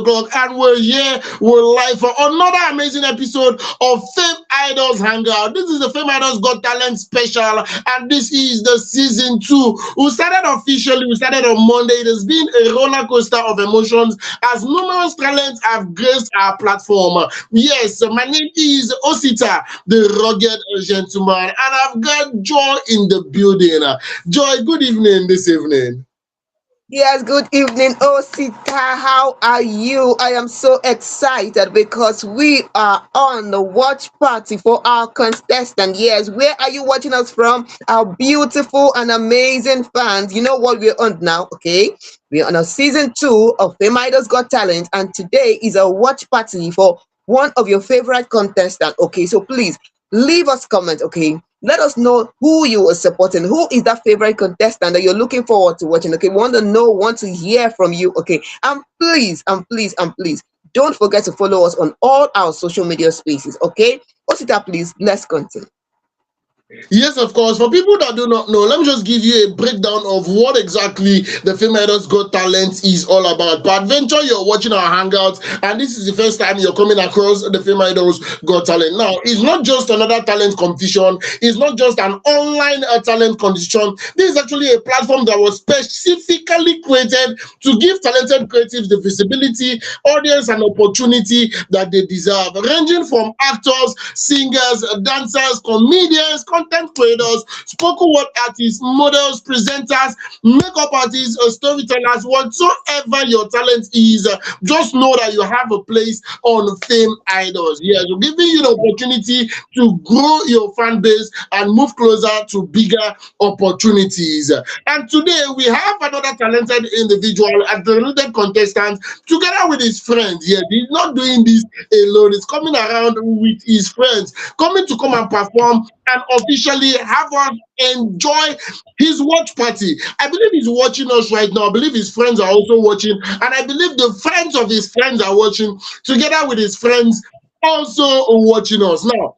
o'clock, and we're here, we're live for another amazing episode of Fame Idols Hangout. This is the Fame Idols Got Talent special, and this is the season 2. We started on Monday. It has been a roller coaster of emotions as numerous talents have graced our platform. Yes, my name is Osita, the rugged gentleman, and I've got Joy in the building. Joy, good evening this evening. Yes, good evening, Osita. How are you? I am so excited because we are on the watch party for our contestant. Yes, where are you watching us from? Our beautiful and amazing fans. You know what we're on now, okay? We're on a season 2 of Fame Idols Got Talent, and today is a watch party for one of your favorite contestants. Okay, so please leave us comment, okay? Let us know who you are supporting. Who is that favorite contestant that you're looking forward to watching? Okay, we want to know, want to hear from you. Okay, and please, don't forget to follow us on all our social media spaces. Okay, Osita, please, let's continue. Yes, of course. For people that do not know, let me just give you a breakdown of what exactly the Fame Idols Got Talent is all about. Peradventure, you're watching our hangouts, and this is the first time you're coming across the Fame Idols Got Talent. Now, it's not just another talent competition. It's not just an online talent competition. This is actually a platform that was specifically created to give talented creatives the visibility, audience, and opportunity that they deserve, ranging from actors, singers, dancers, comedians, content creators, spoken word artists, models, presenters, makeup artists, storytellers, whatsoever your talent is, just know that you have a place on Fame Idols. Yes, we're giving you the opportunity to grow your fan base and move closer to bigger opportunities. And today we have another talented individual, a talented contestant, together with his friends. Yes, he's not doing this alone. He's coming around with his friends, coming to come and perform and officially have us enjoy his watch party. I believe he's watching us right now. I believe his friends are also watching, and I believe the friends of his friends are watching, together with his friends also watching us. Now,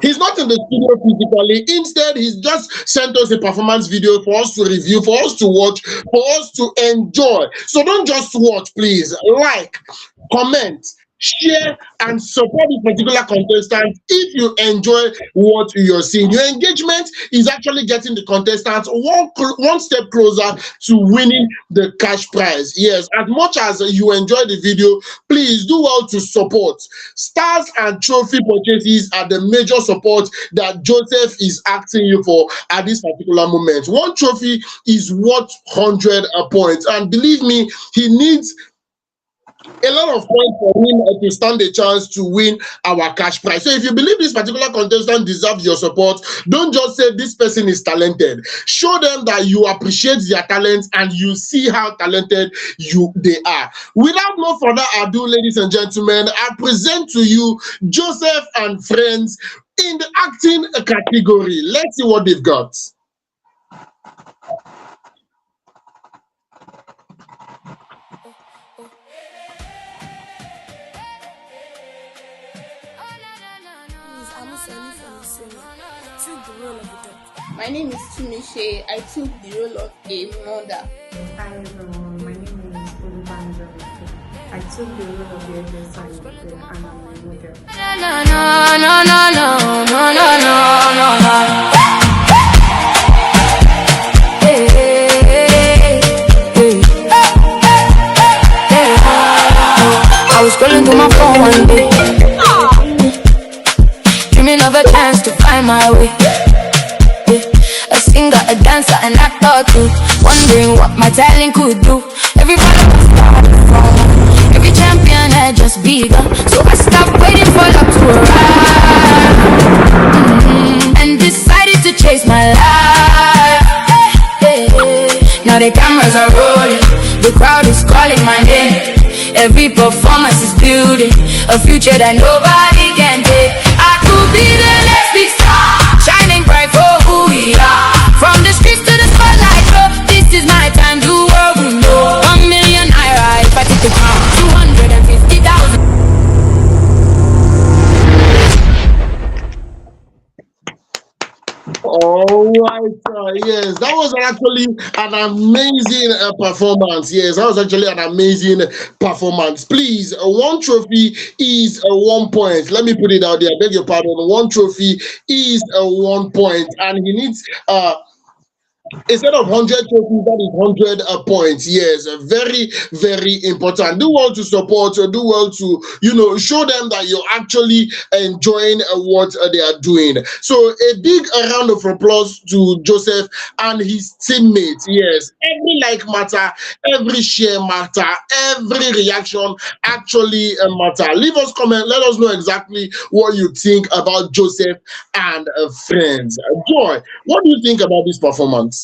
he's not in the studio physically. Instead, he's just sent us a performance video for us to review, for us to watch, for us to enjoy. So don't just watch, please. Like, comment, share, and support this particular contestant if you enjoy what you're seeing. Your engagement is actually getting the contestants one step closer to winning the cash prize. Yes, as much as you enjoy the video, please do well to support. Stars and trophy purchases are the major support that Joseph is asking you for at this particular moment. One trophy is worth 100 points, and believe me, he needs a lot of points for him to stand a chance to win our cash prize. So if you believe this particular contestant deserves your support, don't just say this person is talented. Show them that you appreciate their talents and you see how talented they are. Without no further ado, ladies and gentlemen, I present to you Joseph and friends in the acting category. Let's see what they've got. My name is Tumishe. I took the role of a mother. Hi everyone, my name is Olubanja. I took the role of the agent and I'm a model. I was scrolling through my phone one day, dreaming of a chance to find my way. A singer, a dancer, an actor too, wondering what my talent could do. Everybody was starting from, every champion had just begun. So I stopped waiting for luck to arrive, and decided to chase my life. Now the cameras are rolling, the crowd is calling my name. Every performance is building a future that nobody can take. I could be the next big star, shining bright for who we are. From the streets to the spotlight, oh, this is my time, the world will know. 1 million naira if I take the crown, 250,000. All right, Yes, that was actually an amazing performance. Yes, that was actually an amazing performance. Please, one trophy is 1 point. Let me put it out there. I beg your pardon. One trophy is 1 point, and he needs instead of 100 trophies, that is 100 points. Yes, very, very important. Do well to support, do well to, show them that you're actually enjoying what they are doing. So, a big round of applause to Joseph and his teammates. Yes, every like matter, every share matter, every reaction actually matter. Leave us comment, let us know exactly what you think about Joseph and friends. Joy, what do you think about this performance?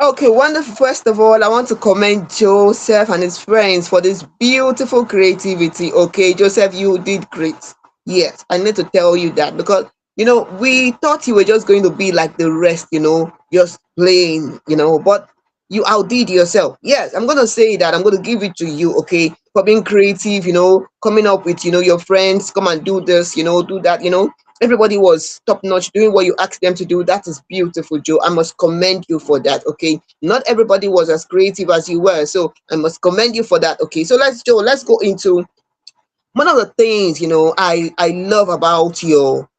Okay, wonderful. First of all, I want to commend Joseph and his friends for this beautiful creativity. Okay, Joseph, you did great. Yes, I need to tell you that because we thought you were just going to be like the rest, just playing, but you outdid yourself. Yes, I'm gonna say that. I'm gonna give it to you, okay, for being creative, coming up with, your friends, come and do this, do that, everybody was top notch doing what you asked them to do. That is beautiful, Joe. I must commend you for that. Okay, not everybody was as creative as you were, so I must commend you for that. Okay, so let's go into one of the things I love about your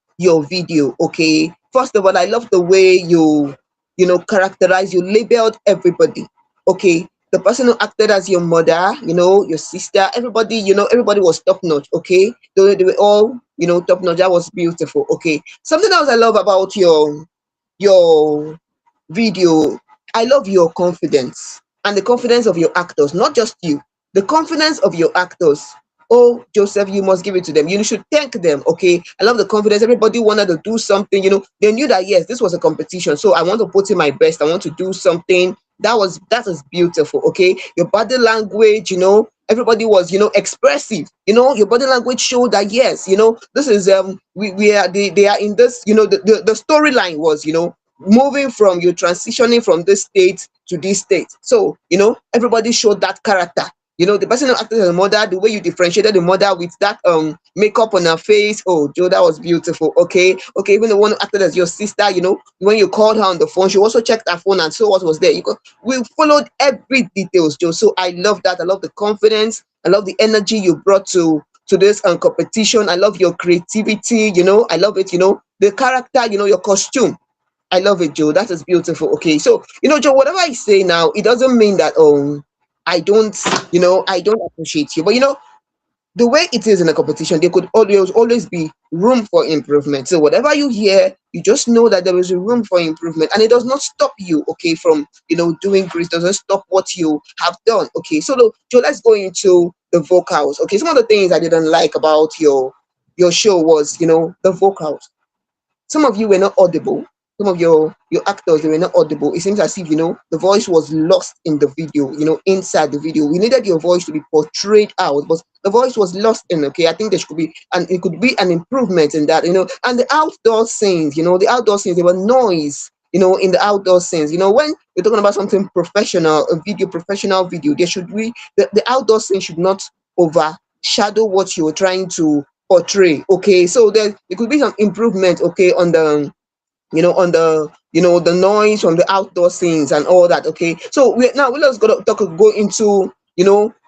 video. Okay, first of all, I love the way you labeled everybody. Okay, the person who acted as your mother, your sister, everybody, everybody was top notch. Okay, they were all top notch. That was beautiful. Okay, something else I love about your video, I love your confidence and the confidence of your actors, not just you, the confidence of your actors. Oh, Joseph, you must give it to them. You should thank them. Okay, I love the confidence. Everybody wanted to do something. They knew that yes, this was a competition, so I want to put in my best. I want to do something. That is beautiful. Okay, your body language. Everybody was expressive. Your body language showed that yes, this is we are they are in this. The storyline was moving from you transitioning from this state to this state. So everybody showed that character. The person who acted as a mother, the way you differentiated the mother with that makeup on her face. Oh, Joe, that was beautiful. Okay. Even the one who acted as your sister, when you called her on the phone, she also checked her phone and saw what was there. We followed every details, Joe. So I love that. I love the confidence. I love the energy you brought to this competition. I love your creativity. I love it. The character. Your costume. I love it, Joe. That is beautiful. Okay, so Joe, whatever I say now, it doesn't mean that I don't, I don't appreciate you. But the way it is in a competition, there could always be room for improvement. So whatever you hear, you just know that there is a room for improvement, and it does not stop you, okay, from doing great. Doesn't stop what you have done. Okay, so Joe, let's go into the vocals. Okay, some of the things I didn't like about your show was the vocals. Some of you were not audible. Some of your actors, they were not audible. It seems as if the voice was lost in the video, inside the video. We needed your voice to be portrayed out, but the voice was lost in. Okay, I think there should be, and it could be an improvement in that. And the outdoor scenes, there were noise, in the outdoor scenes. When you're talking about something professional, a video, professional video, there should be the outdoor scene should not overshadow what you're trying to portray. Okay, so there could be some improvement. Okay, on the the noise from the outdoor scenes and all that. Okay, so we let's go into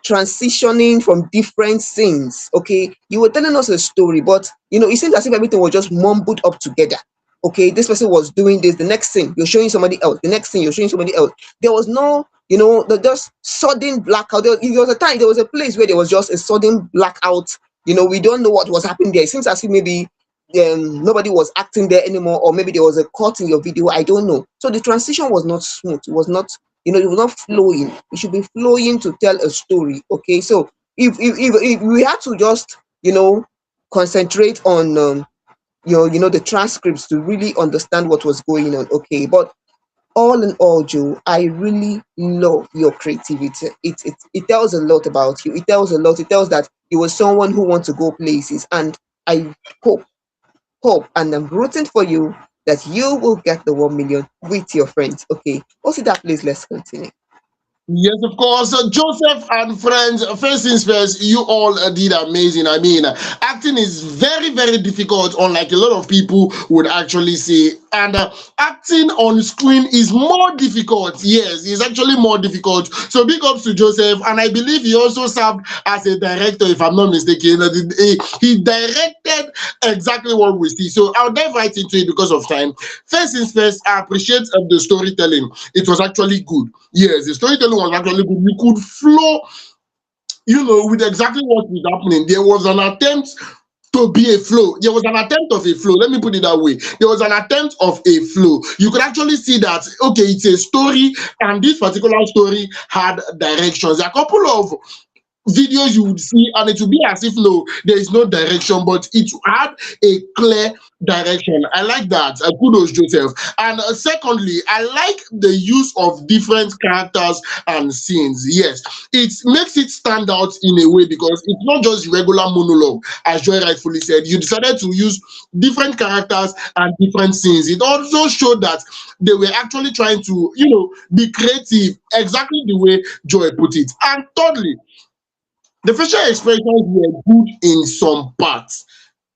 transitioning from different scenes. Okay, you were telling us a story, but it seems as if everything was just mumbled up together. Okay, this person was doing this, the next thing you're showing somebody else, the next thing you're showing somebody else. There was no the just sudden blackout. There was a place where there was just a sudden blackout. We don't know what was happening there. It seems as if maybe nobody was acting there anymore, or maybe there was a cut in your video. I don't know. So the transition was not smooth. It was not, it was not flowing. It should be flowing to tell a story. Okay, so if we had to just concentrate on the transcripts to really understand what was going on. Okay, but all in all, Joe, I really love your creativity. It tells a lot about you. It tells a lot. It tells that you were someone who wants to go places, and I hope and I'm rooting for you that you will get the 1 million with your friends. Okay, also that, please, let's continue. Yes, of course. Joseph and friends, first things first, you all did amazing. I mean, acting is very, very difficult, unlike a lot of people would actually say. and acting on screen is more difficult. Yes, it's actually more difficult. So big ups to Joseph, and I believe he also served as a director, if I'm not mistaken. He directed exactly what we see. So I'll dive right into it because of time. First things first, I appreciate the storytelling. It was actually good. Yes, the storytelling was actually good. We could flow, with exactly what was happening. There was an attempt to be a flow. There was an attempt of a flow. Let me put it that way. There was an attempt of a flow. You could actually see that, okay, it's a story, and this particular story had directions. A couple of videos you would see, and it would be as if no, there is no direction, but it had a clear direction. I like that. Kudos, Joseph. And secondly, I like the use of different characters and scenes. Yes, it makes it stand out in a way because it's not just regular monologue, as Joy rightfully said. You decided to use different characters and different scenes. It also showed that they were actually trying to, be creative, exactly the way Joy put it. And thirdly, the facial expressions were good in some parts.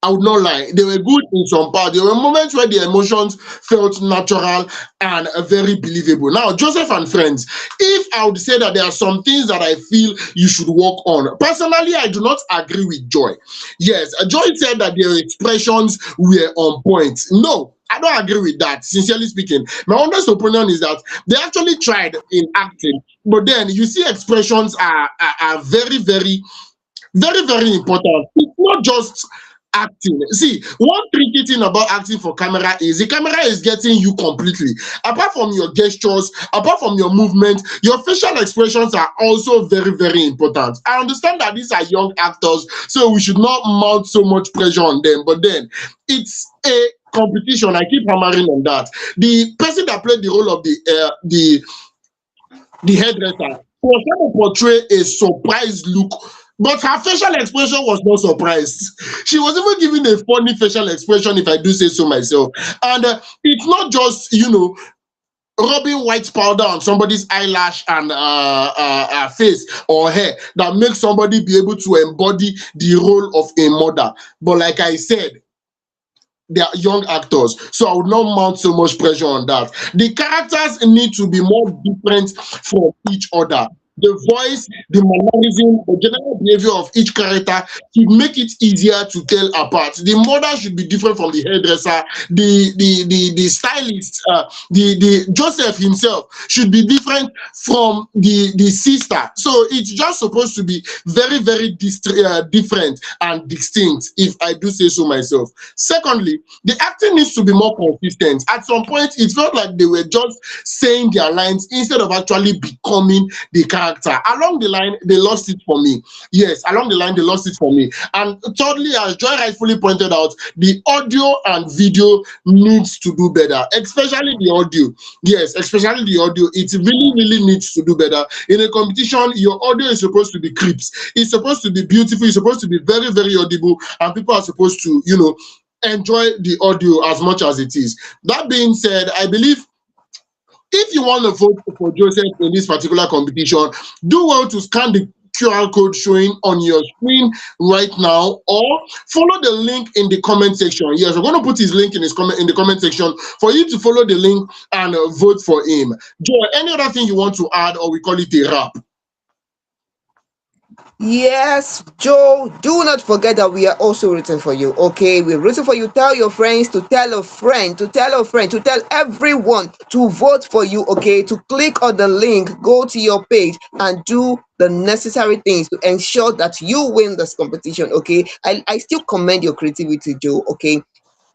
I would not lie, they were good in some parts. There were moments where the emotions felt natural and very believable. Now, Joseph and Friends, if I would say that there are some things that I feel you should work on, personally, I do not agree with Joy. Yes, Joy said that their expressions were on point. No, I don't agree with that, sincerely speaking. My honest opinion is that they actually tried in acting, but then you see expressions are very, very, very, very important. It's not just acting. See, one tricky thing about acting for camera is the camera is getting you completely. Apart from your gestures, apart from your movement, your facial expressions are also very, very important. I understand that these are young actors, so we should not mount so much pressure on them, but then it's a competition. I keep hammering on that. The person that played the role of the hairdresser was trying to portray a surprised look, but her facial expression was not surprised. She was even giving a funny facial expression, if I do say so myself. And it's not just, rubbing white powder on somebody's eyelash and face or hair that makes somebody be able to embody the role of a mother. But like I said, they are young actors, so I would not mount so much pressure on that. The characters need to be more different from each other. The voice, the mannerism, the general behavior of each character should make it easier to tell apart. The mother should be different from the hairdresser. The stylist, the Joseph himself should be different from the sister. So it's just supposed to be very, very different and distinct, if I do say so myself. Secondly, the acting needs to be more consistent. At some point, it felt like they were just saying their lines instead of actually becoming the character. Along the line, they lost it for me. Yes, along the line, they lost it for me. And thirdly, as Joy rightfully pointed out, the audio and video needs to do better, especially the audio. Yes, especially the audio. It really, really needs to do better. In a competition, your audio is supposed to be crisp. It's supposed to be beautiful. It's supposed to be very, very audible. And people are supposed to, enjoy the audio as much as it is. That being said, I believe if you want to vote for Joseph in this particular competition, do well to scan the QR code showing on your screen right now, or follow the link in the comment section. Yes, we're going to put his link in the comment section for you to follow the link and vote for him. Joy, any other thing you want to add, or we call it a wrap? Yes, Joe, do not forget that we are also rooting for you, okay? We're rooting for you. Tell your friends to tell a friend, to tell a friend, to tell everyone to vote for you, okay? To click on the link, go to your page and do the necessary things to ensure that you win this competition, okay? I still commend your creativity, Joe, okay?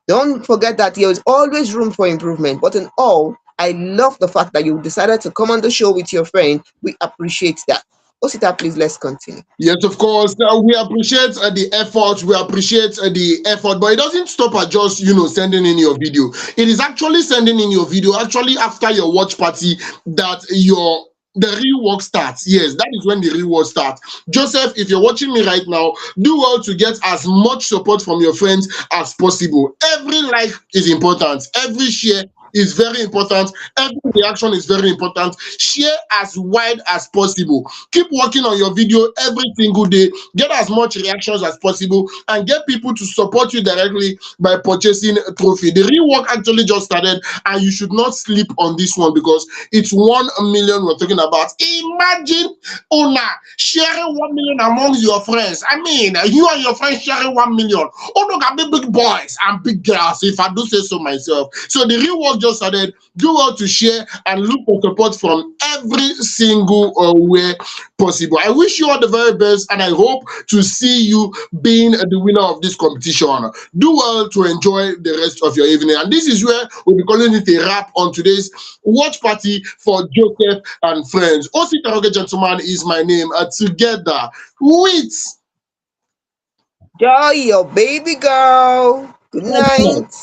Don't forget that there is always room for improvement, but in all, I love the fact that you decided to come on the show with your friend. We appreciate that. Osita, please, let's continue. Yes, of course. We appreciate the effort. We appreciate the effort, but it doesn't stop at just, sending in your video. It is actually sending in your video, actually after your watch party, that the real work starts. Yes, that is when the real work starts. Joseph, if you're watching me right now, do well to get as much support from your friends as possible. Every like is important. Every share is very important. Every reaction is very important. Share as wide as possible. Keep working on your video every single day. Get as much reactions as possible and get people to support you directly by purchasing a trophy. The rework actually just started, and you should not sleep on this one because it's 1 million we're talking about. Imagine Ona sharing 1 million among your friends. I mean, you and your friends sharing 1 million. Oh, look at big boys and big girls, if I do say so myself. So the rework just started. Do well to share and look for support from every single way possible. I wish you all the very best, and I hope to see you being the winner of this competition. Do well to enjoy the rest of your evening. And this is where we'll be calling it a wrap on today's watch party for Joseph and friends. Osi Taroge Gentleman is my name. Together with Joy, your baby girl. Good night.